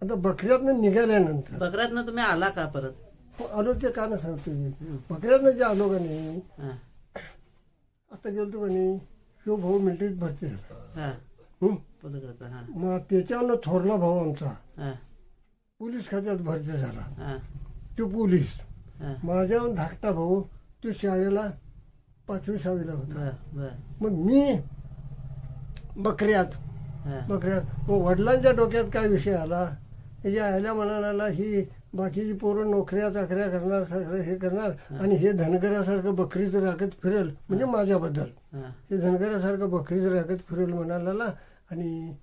आता बकऱ्यातनं निघाल्यानंतर बकऱ्यातनं तुम्ही आला का परत? आलो ते का ना सांगतो बकऱ्यातनं जे आलो का नाही हा, आता गेलतो का नाही तो भाऊ मिलिटरीत भरती झाला. हा, हं? पत्रकार, हा, मग त्याच्यावर थोरला भाऊ आमचा हा, पोलीस खात्यात भरती झाला. हा, तो पोलीस हा. माझ्याहून धाकटा भाऊ तो शाळेला 5वी 6वीला होता. बर बर, मग मी बकऱ्यात हा, मग वडिलांच्या डोक्यात काय विषय आला त्याच्या आयला म्हणाला ही बाकीची पोरं नोकऱ्या चाकऱ्या करणार सगळं हे करणार आणि हे धनगरासारखं बकरीचं राखत फिरेल म्हणजे माझ्याबद्दल हा, हे धनगरासारखं बकरीचं राखत फिरेल म्हणाला आणि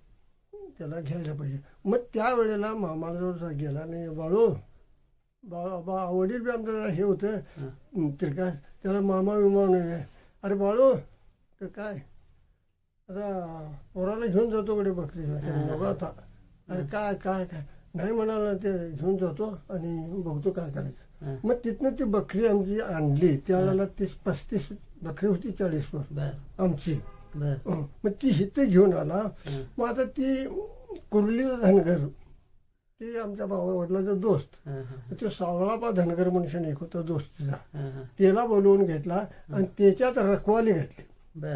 त्याला घ्यायला पाहिजे. मग त्यावेळेला मामाजवळ गेला नाही बाळू वडील बी आमचं जरा हे होतं तिरका त्याला मामा विमा नाही. अरे बाळू तर काय आता पोराला घेऊन जातो कडे बकरी नको आता. अरे काय काय काय नाही म्हणाला ते घेऊन जातो आणि बघतो काय करायचं. मग तिथनं ती बकरी आमची आणली त्यावेळेला 30-35 बकरी होती 40 बर आमची. बर, मग ती हिथे घेऊन आला. मग आता ती कुर्ली धनगर ते आमच्या भावा वडिलाचा दोस्त हा, हा, तो सावळापा धनगर मनुष्याने एक होता दोस्त तिचा हा, हा. त्याला बोलवून घेतला आणि त्याच्यात रखवाली घातली. बर,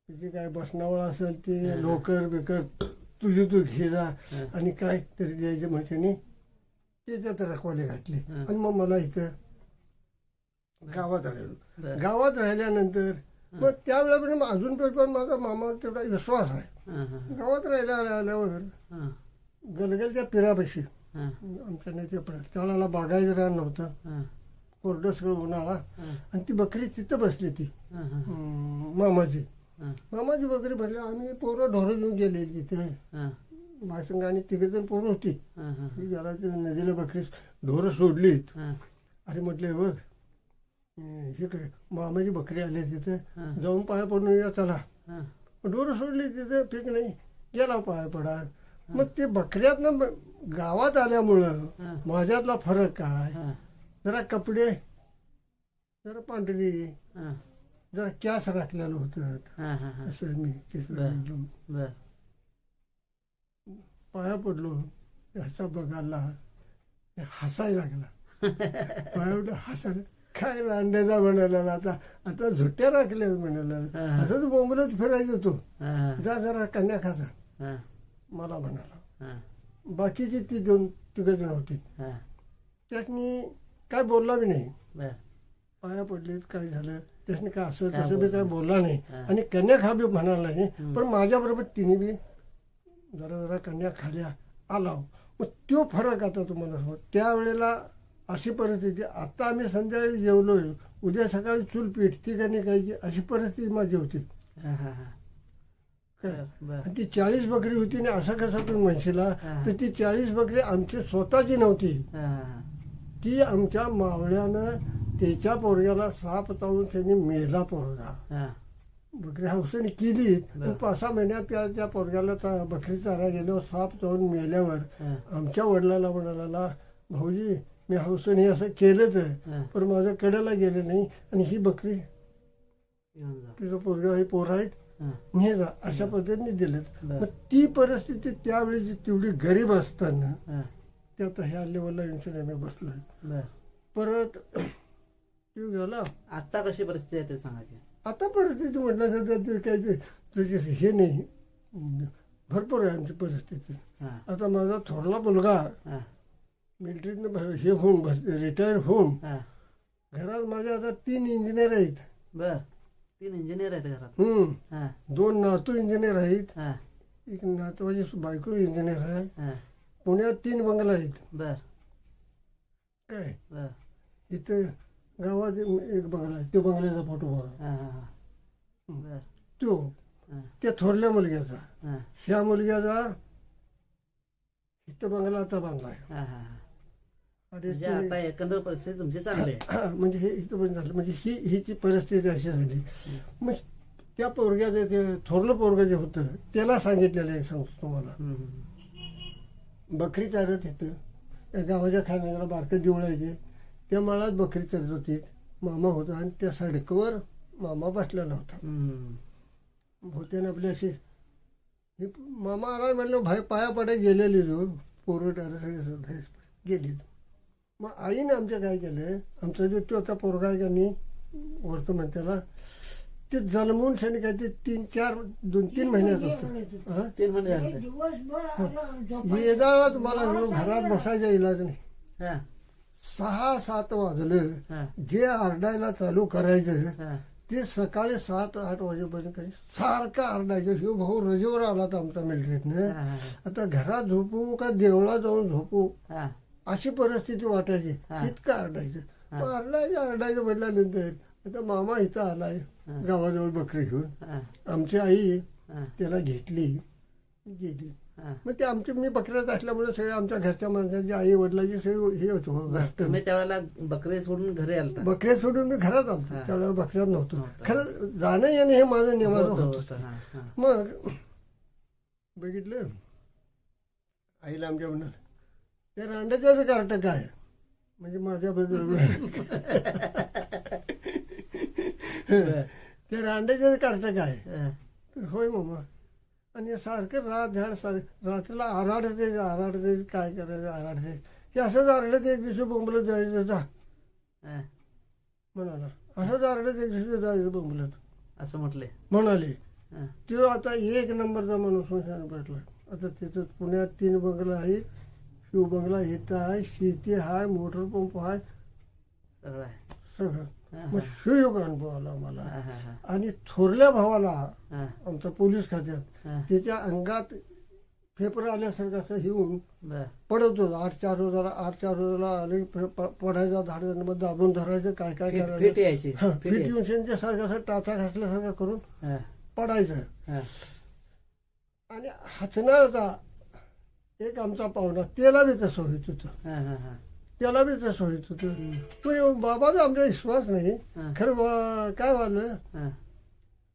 त्याची काय बसनावळ असेल ते लोकर बिकर तुझी तू घे जा आणि काय तरी द्यायचे म्हणजे त्याच्यात रखवाली घातली. आणि मग मला इथं गावात राहिलो. बर. गावात राहिल्यानंतर मग त्यावेळेपर्यंत अजून पण माझा मामावर तेवढा विश्वास आहे. हा, हा, गावात आल्यावर हा, गलगलच्या पिरापाशी हा, आमच्या नाही ते पडत त्यावेळेला बागायचं रान नव्हतं. हा, कोरडं सगळं उन्हाळा हा, आणि ती बकरी तिथं बसली ती हा, हा, मामाची हा, मामाची बकरी भरली. आम्ही पोरं ढोरं घेऊन गेले तिथे हा, माझ्या आणि तिघेजण पोरं होती. हा, हा, ती गेला ते नदीला बकरी ढोरं सोडलीत. हा, अरे म्हटले बघ हे कर मामाची बकरी आली तिथे हा. जाऊन पाया पडून या चला. हा, ढोरं सोडली तिथे पीक नाही गेला पाया पडा. मग ते बकऱ्यातनं गावात आल्यामुळं हा. माझ्यातला फरक काय हा, जरा कपडे जरा पांढरी हा, जरा कॅस राखलेलं होतं हा, हा, हा. असं मी बरं. बर, पाया पडलो ह्याचा बघायला हसायला लागला. पाया हसायला काय रांड्याचा म्हणाला आता आता झुट्ट्या राखल्याच म्हणाला हा. असंच बोंबलत फिरायचो तो हा, हा, जा जरा कन्या खाचा हा, मला म्हणाला. हा, बाकीची ती दोन तिघजण होती हा. त्यातनी काय बोलला बी नाही. बर, पाया पडलेत काय झालं त्याने काय असं काय तसं बी काय बोलला नाही हा. आणि कन्या खा बी म्हणाला नाही. पण माझ्याबरोबर तिने बी जरा जरा कन्या खाल्या आला. मग तो फरक आता तुम्हाला सांगतो. त्यावेळेला अशी परिस्थिती आता आम्ही संध्याकाळी जेवलोय उद्या सकाळी चूल पेटती का नाही काही अशी परिस्थिती माझी होती. हा, हा, हा. काय बर, आणि ती 40 बकरी होती आणि असं कसं तुम्ही म्हणशीला हा. तर ती 40 बकरी आमची स्वतःची नव्हती. हा, हा, ती आमच्या मावळ्यानं त्याच्या पोरग्याला साप चावून त्यांनी मेला पोरगा. हा, बकरी हौसेने केली बरं. पण 5-6 महिन्यात त्या पोरग्याला बकरी चारा गेल्यावर साप चावून मेल्यावर हा, आमच्या वडिलाला म्हणाला भाऊजी मी हौसेने असं केलंच हा. पण माझ्या कडेला गेलं नाही आणि ही बकरी येऊन जा. तुझं पोरगा हे पोर आहेत हा, ने जा अशा पद्धतीने दिलं. बरं. मग ती परिस्थिती त्यावेळी तेवढी गरीब असताना हा, ते आता ह्या लेवलला येऊन आम्ही बसलोय. बर. परत तो गेला. आता कशी परिस्थिती आहे ते सांगा की. आता परिस्थिती म्हटलं तर ते काय ते तुझे हे नाही भरपूर आहे आमची परिस्थिती. हा, आता माझा थोरला मुलगा हा, मिलिटरीतनं हे होऊन रिटायर होऊन हा. घरात माझ्या आता 3 इंजिनियर आहेत. बर, 3 इंजिनियर आहेत घरात. हा, 2 नातू इंजिनियर आहेत. हा, एक नातवाची बायको इंजिनियर आहे. हा. पुण्यात 3 बंगला आहेत. बर, काय बर. इथं गावात एक बंगला आहे. तो बंगल्याचा फोटो बघा. हा, हा, हा. बर, तो हा, त्या थोरल्या मुलग्याचा हा, ह्या मुलग्याचा इथं बंगला आता बांधला आहे. हा, हा, हा. आणि म्हणजे आता एकंदर परिस्थिती तुमची चांगली आहे. हा, म्हणजे हे इथं पण झालं म्हणजे हिची परिस्थिती अशी झाली. मग त्या पोरग्याचं ते थोरलं पोरगं जे होतं त्याला सांगितलेलं आहे सांगतो तुम्हाला. हम्म. बकरी चारत येतं त्या गावाच्या खाण्याला बारकं देऊळ आहे ते त्या माळात बकरी चालत होती. मामा होता आणि त्या सडकवर मामा बसलेला होता. हम्म. होत्याने आपली अशी मामा आला म्हणलं भाई पाया पडाय गेलेली जो पोरं टारं सगळे सगळे गेलीत. मग आईने आमच्या काय केलं, आमचा जो तो आता पोरगा आहे का नाही वर्तमान त्याला, ते जन्मून शनी काय ते 2-3 महिन्यात होतं. हा 3 महिने झाले. येदाळा तुम्हाला म्हणून घरात बसायचा इलाज नाही. हा 6-7 वाजलं हा जे आरडायला चालू करायचं हा ते सकाळी 7-8 वाजेपर्यंत काही सारखं आरडायचं. शिव भाऊ रजेवर आला तर आमचा मिलिटरीतनं, हा आता घरात झोपू का देवळात जाऊन झोपू हा अशी परिस्थिती वाटायची. हा. इतकं आरडायचं. मग आरडायचं म्हटल्यानंतर आता मामा इथं आलाय गावाजवळ बकरी घेऊन, हा आमची आई हा त्याला घेतली गेली. हा. मग ते आमचे मी बकऱ्यात असल्यामुळे सगळे आमच्या घरच्या माणसांचे आई वडिलांचे सगळे हे होतो घरट. तुम्ही त्यावेळेला बकरी सोडून घरी आलता. बकऱ्या सोडून मी घरात आलतो, हा. त्यावेळेला बकऱ्यात नव्हतो. नव्हतं. खरं जाणं येणं हे माझं नियमाचं होतं, होतं. होतं. हा, हा. मग बघितलं आईला आमच्या म्हणाल त्या रांडक्याचं कार्ट काय म्हणजे माझ्याबद्दल त्या रांडक्याचं कार्ट काय. हा. होय मामा. आणि सारखं झाड रात्रीला आराडते काय करायचं आराडते हे असंच आरडत एक दिवशी बोंबलत जायचं जा हा. म्हणाला. असंच आरडत एक दिवशी जायचं बोंबलत असं म्हटले. म्हणाले. हा. तो आता 1 नंबरचा माणूस म्हणून भेटला. आता तिथं पुण्यात 3 बंगला आहेत, शिव बंगला इथं आहे, शेती आहे, मोटर पंप आहे, सगळं आहे. सगळं. हा, मग शिवयोग अनुभव आला हा, मला. हा, हा, आणि थोरल्या भावाला हा, आमचा पोलीस खात्यात हा. त्याच्या अंगात पेपर आल्यासारखं असं येऊन बर. पडत होतं. 8-4 रोजाला आले पडायचा झाडांमध्ये दाबून धरायचं काय काय फिट करायचं. यायची. हा, फिट फिट यायची. युनियनच्या सारखं असं टाचा घासल्यासारखं करून हा, पडायचं. हा. आणि हसणारचा एक आमचा पाहुणा त्याला बी तसं होत होतं, हा, हा, हा. त्याला बी तसं होत होतं. पण बाबाचा आमचा विश्वास नाही. हा. खरं काय व्हायलं, हा,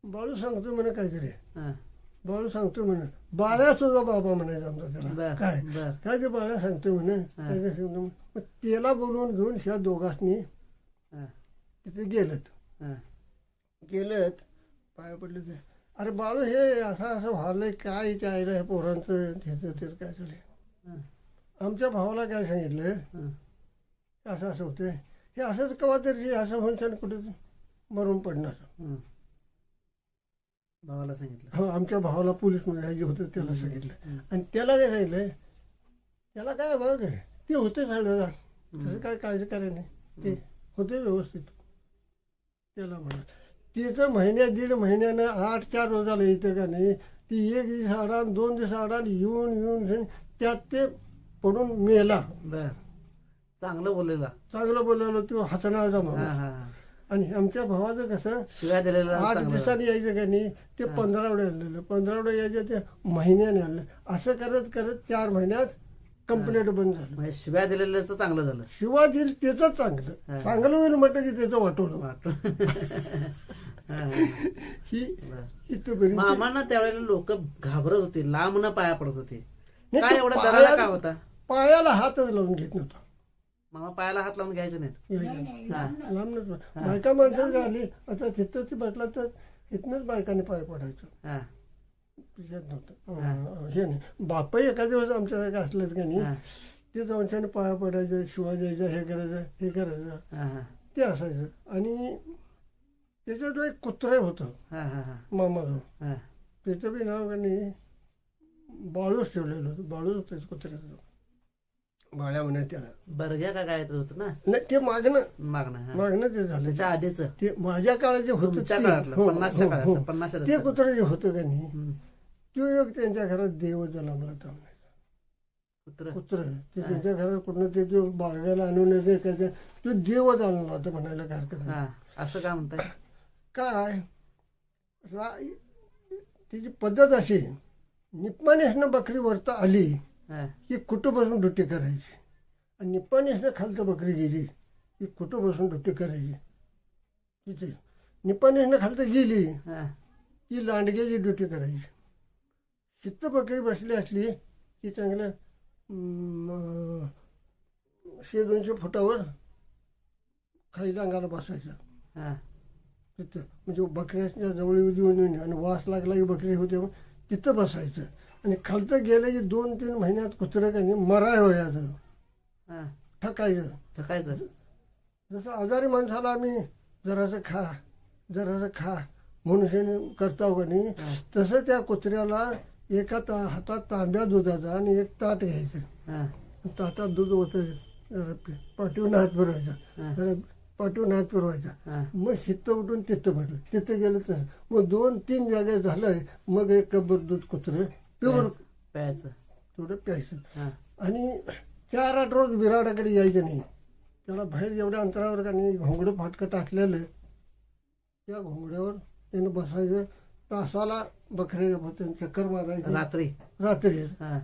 बाळू सांगतो म्हणे काहीतरी, हा. बाळू सांगतो म्हणे, बाळ्या सुद्धा बाबा म्हणायचं आमचा त्याला. बर, काय बर. काय ते बाळ्या सांगतो म्हणे, काय ते सांगतो म्हणे. मग त्याला बोलवून घेऊन ह्या दोघांनी हा, तिथे गेलत. हा. पाया पडले ते, अरे बाळू हे असं व्हायलंय काय चायलं हे पोरांचं त्याचं तेच काय चाललंय. हा, आमच्या भावाला काय सांगितलं, हा. असं होतं हे असंच कवा तरी असं म्हणून कुठे मरून पडणार. हं. भावाला सांगितलं. हो, आमच्या भावाला पोलीस जे होतं त्याला सांगितलं. हं. आणि त्याला काय सांगितलं, त्याला काय बघ ते होते सगळं, तसं काय काळजी करायला नाही, ते होते व्यवस्थित. त्याला म्हणा तिचं 1.5 महिन्यानं 8-4 रोजाला येतं का नाही, ती 1 दिवस आडान 2 दिवस आडान येऊन त्यात ते पडून मेला. बर. चांगलं बोललेला. चांगलं बोलायला तो हसणाचा हा, माणूस. हा, हा. आणि आमच्या भावाचं कसं शिव्या दिलेला 8 चांगलं. दिवसांनी यायचं का नाही, ते 15 आलेलं, 15 यायचं ते महिन्याने आलं. असं करत करत 4 महिन्यात कंप्लेंट बंद झालं. म्हणजे शिव्या दिलेलं चांगलं झालं. शिवाजी त्याचं चांगलं चांगलं होईल म्हटलं की त्याचं वाटवलं. वाटलं. हा, हा. ही बर. इथपर्यंत मामांना त्यावेळेला लोक घाबरत होते, लांब न पाया पडत होते. नाही, काय ते एवढा पाया- दराला काय होता. पायाला हातच लावून घेत नव्हता. मामा पायाला हात लावून घ्यायचे नाहीत. हा. लांब नव्हतं. बायका माणसं झाली आता तिथं ती म्हटलं तर इथनंच बायकाने पाय पडायचं. हा, येत नव्हतं. हे नाही बापही एका दिवस आमच्यासारखं असलंच का नाही, हा, ते जाऊन पाया पडायचं, शिवा द्यायचं, हे करायचं हा, हा, ते असायचं. आणि त्याच्यात एक कुत्रं होतं हा, हा, हा, मामाजवळ, हा. त्याचं बी नाव का नाही बाळूच ठेवलेलं होतं. बाळूच त्याचं कुत्र्याचं बाळ्या म्हणायचं त्याला. बरग्या का काय होतं ना नाही ते मागणं मागणं. ते झालं. त्याच्या आधीच ते माझ्या काळात जे होतं तुमच्या ते- काळातलं, हो, 50च्या हो, काळातलं, हो. 50च्या ते दशकात. कुत्रं जे होतं का नाही, हं. तो एक त्यांच्या घरात देव जन्मला होता म्हणायचं. कुत्रं. कुत्र ते त्यांच्या घरात कुठं ते जो बाळगायला आणून देखायचं तो देवच आणला होता म्हणायला काय हरकत नाही. हा, असं का म्हणताय. काय तिची पद्धत अशी, निप्पाणीसनं बकरी वरता आली हा, की कुठं बसून ड्युटी करायची, आणि निप्पाणीसनं खालतं बकरी गेली की कुठं बसून ड्युटी करायची. तिथे निप्पाणीसनं खालतं गेली हा, की लांडग्याची ड्युटी करायची. चित्त बकरी बसली असली की चांगलं 100-200 फुटावर खाली अंगाला बसायचं हा, तिथं. म्हणजे बकऱ्याच्या जवळ येऊन आणि वास लागला की बकरी होते तिथं बसायचं. आणि खालतं गेलं की 2-3 महिन्यात कुत्रं काही मराय व्हायचं हा ठकायचं. ठकायचं. जसं आजारी माणसाला आम्ही जरासं खा म्हणून करतो का नाही, हा. तसं त्या कुत्र्याला एका हातात तांब्या दुधाचा आणि एक ताट घ्यायचं. हा ताटात दूध होतं, जरा पाठीवून हात फिरवायचा, हा. जरा पाठीवून हात फिरवायचा. हा मग हित्त उठून तिथं भरलं, तिथं गेलं तर मग 2-3 जागे झालं, मग एक कबर दूध कुत्रं प्युअर प्यायचं. थोडं प्यायचं. हा आणि 4-8 रोज बिराडाकडे यायचं नाही. त्याला बाहेर एवढ्या अंतरावर का नाही घोंगडं फाटकं टाकलेलं, त्या घोंगड्यावर त्यानं बसायचं. तासाला बकऱ्या चक्कर मारायचं रात्री हा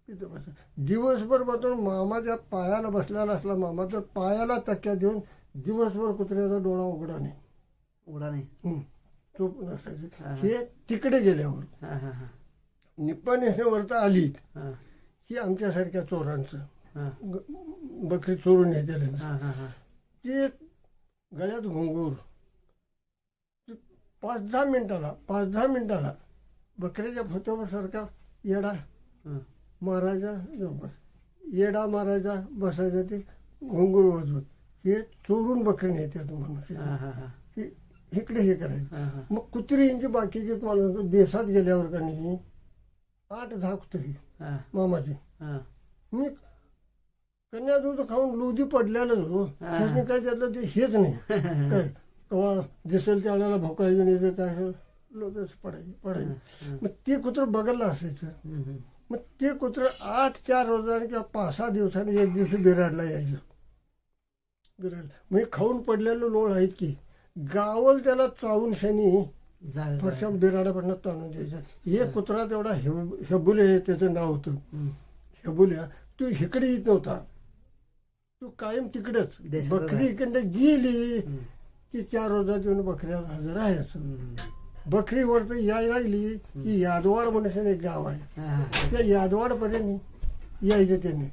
तिथं बसायचं. दिवसभर बसून मामाच्या पायाला बसलेला असला मामा, तर पायाला तक्क्या देऊन दिवसभर कुत्र्याचा डोळा उघडा नाही. उघडा नाही. झोप नसायचं. हा. हे तिकडे गेल्यावर हा हा हा निप्पाणीवर तर आलीत, हा ही आमच्यासारख्या चोरांचं हा बकरी चोरून येते. हा हा हा ते गळ्यात घुंगूर 5-10 मिनिटाला बकरीच्या फोटोवर सारखा येडा हा. मारायचा, येडा मारायचा, बसायचा, ते घुंगूर वाजवत. हे चोरून बकरी नेतात म्हणून हा हा हा इकडे हे करायचं. हा हा मग कुत्री यांची बाकीचे तुम्हाला सांगतो, देशात गेल्यावर का नाही 8-10 कुत्री हा मामाची. हा मी कन्या दूध खाऊन लोधी पडल्यालाच हो, हा. त्याने काय त्यातलं ते हेच नाही काय. तेव्हा दिसेल त्यावेळेला भोकायचं नाही, तर काय लोकच पडायचे. मग ते कुत्रं बघायला असायचं. हम्म. मग ते कुत्रं 8-4 रोजाने किंवा 5-6 दिवसांनी एक दिवशी बिराडला यायचं. बिराड म्हणजे खाऊन पडलेलं लोळ आहेत की गावल त्याला चावून शनी झालं. फरशा बिराडापर्यंत ताणून द्यायचं. एक कुत्रा तेवढा हेबुले त्याचं नाव होतं. हम्म. हेबुल्या तू इकडे येत नव्हता, तू कायम तिकडेच. देशातच बकरी इकडे गेली हम्म. की 4 रोजात येऊन बकऱ्या हजर राहायचं. हम्म. बकरीवर तर याय लागली की यादवाड म्हणून एक गाव आहे, हा हा त्या यादवाड पर्यंत यायचं त्याने.